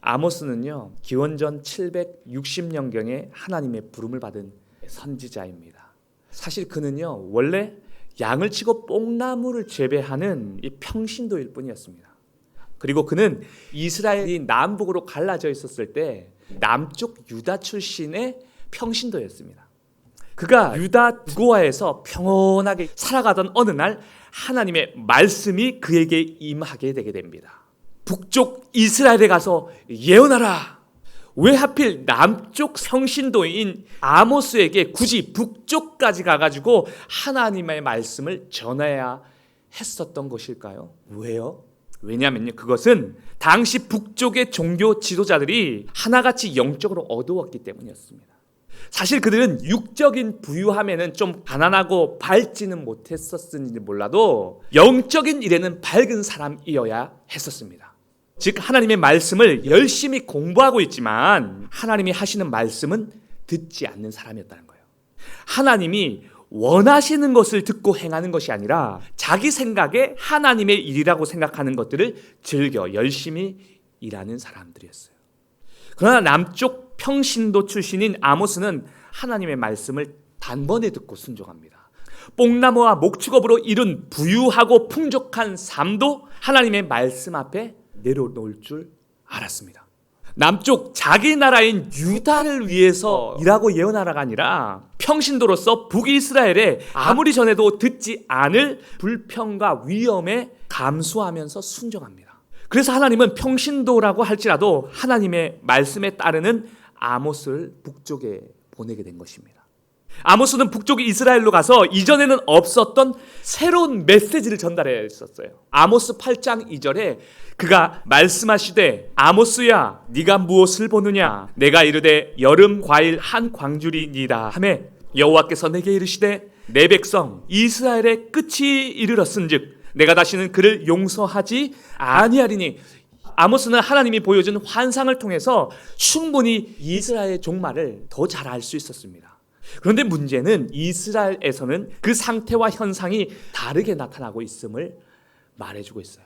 아모스는요, 기원전 760년경에 하나님의 부름을 받은 선지자입니다. 사실 그는요, 원래 양을 치고 뽕나무를 재배하는 이 평신도일 뿐이었습니다. 그리고 그는 이스라엘이 남북으로 갈라져 있었을 때 남쪽 유다 출신의 평신도였습니다. 그가 유다 고아에서 평온하게 살아가던 어느 날 하나님의 말씀이 그에게 임하게 되게 됩니다. 북쪽 이스라엘에 가서 예언하라. 왜 하필 남쪽 성신도인 아모스에게 굳이 북쪽까지 가가지고 하나님의 말씀을 전해야 했었던 것일까요? 왜요? 왜냐하면요, 그것은 당시 북쪽의 종교 지도자들이 하나같이 영적으로 어두웠기 때문이었습니다. 사실 그들은 육적인 부유함에는 좀 가난하고 밝지는 못했었는지 몰라도 영적인 일에는 밝은 사람이어야 했었습니다. 즉 하나님의 말씀을 열심히 공부하고 있지만 하나님이 하시는 말씀은 듣지 않는 사람이었다는 거예요. 하나님이 원하시는 것을 듣고 행하는 것이 아니라 자기 생각에 하나님의 일이라고 생각하는 것들을 즐겨 열심히 일하는 사람들이었어요. 그러나 남쪽 평신도 출신인 아모스는 하나님의 말씀을 단번에 듣고 순종합니다. 뽕나무와 목축업으로 이룬 부유하고 풍족한 삶도 하나님의 말씀 앞에 내려놓을 줄 알았습니다. 남쪽 자기 나라인 유다를 위해서 일하고 예언하라가 아니라 평신도로서 북이스라엘에 아무리 전해도 듣지 않을 불평과 위험에 감수하면서 순종합니다. 그래서 하나님은 평신도라고 할지라도 하나님의 말씀에 따르는 아모스를 북쪽에 보내게 된 것입니다. 아모스는 북쪽 이스라엘로 가서 이전에는 없었던 새로운 메시지를 전달해야 했었어요. 아모스 8장 2절에 그가 말씀하시되 아모스야 네가 무엇을 보느냐 내가 이르되 여름 과일 한 광주리니이다 하매 여호와께서 내게 이르시되 내 백성 이스라엘의 끝이 이르렀은즉 내가 다시는 그를 용서하지 아니하리니. 아모스는 하나님이 보여준 환상을 통해서 충분히 이스라엘의 종말을 더 잘 알 수 있었습니다. 그런데 문제는 이스라엘에서는 그 상태와 현상이 다르게 나타나고 있음을 말해주고 있어요.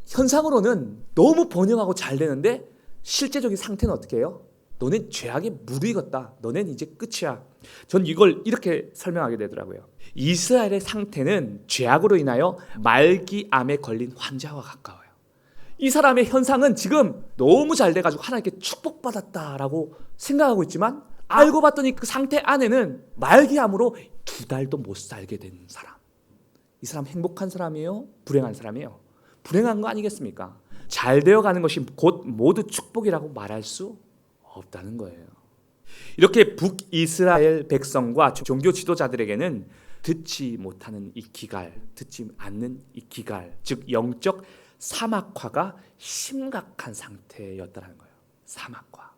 현상으로는 너무 번영하고 잘 되는데 실제적인 상태는 어떻게 해요? 너넨 죄악에 무르익었다. 너넨 이제 끝이야. 전 이걸 이렇게 설명하게 되더라고요. 이스라엘의 상태는 죄악으로 인하여 말기암에 걸린 환자와 가까워요. 이 사람의 현상은 지금 너무 잘 돼가지고 하나님께 축복받았다라고 생각하고 있지만 알고 봤더니 그 상태 안에는 말기암으로 2달도 못 살게 된 사람. 이 사람 행복한 사람이에요? 불행한 사람이에요? 불행한 거 아니겠습니까? 잘 되어가는 것이 곧 모두 축복이라고 말할 수 없다는 거예요. 이렇게 북이스라엘 백성과 종교 지도자들에게는 듣지 못하는 이 기갈, 듣지 않는 이 기갈, 즉 영적 사막화가 심각한 상태였다는 거예요. 사막화.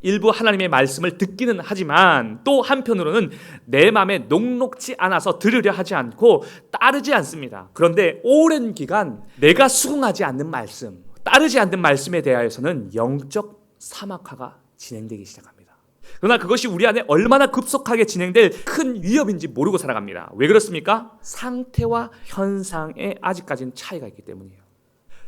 일부 하나님의 말씀을 듣기는 하지만 또 한편으로는 내 마음에 녹록지 않아서 들으려 하지 않고 따르지 않습니다. 그런데 오랜 기간 내가 수긍하지 않는 말씀, 따르지 않는 말씀에 대하여서는 영적 사막화가 진행되기 시작합니다. 그러나 그것이 우리 안에 얼마나 급속하게 진행될 큰 위협인지 모르고 살아갑니다. 왜 그렇습니까? 상태와 현상에 아직까지는 차이가 있기 때문이에요.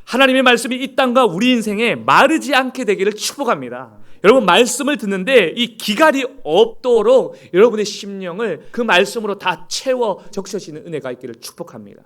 하나님의 말씀이 이 땅과 우리 인생에 마르지 않게 되기를 축복합니다. 여러분 말씀을 듣는데 이 기갈이 없도록 여러분의 심령을 그 말씀으로 다 채워 적셔지는 은혜가 있기를 축복합니다.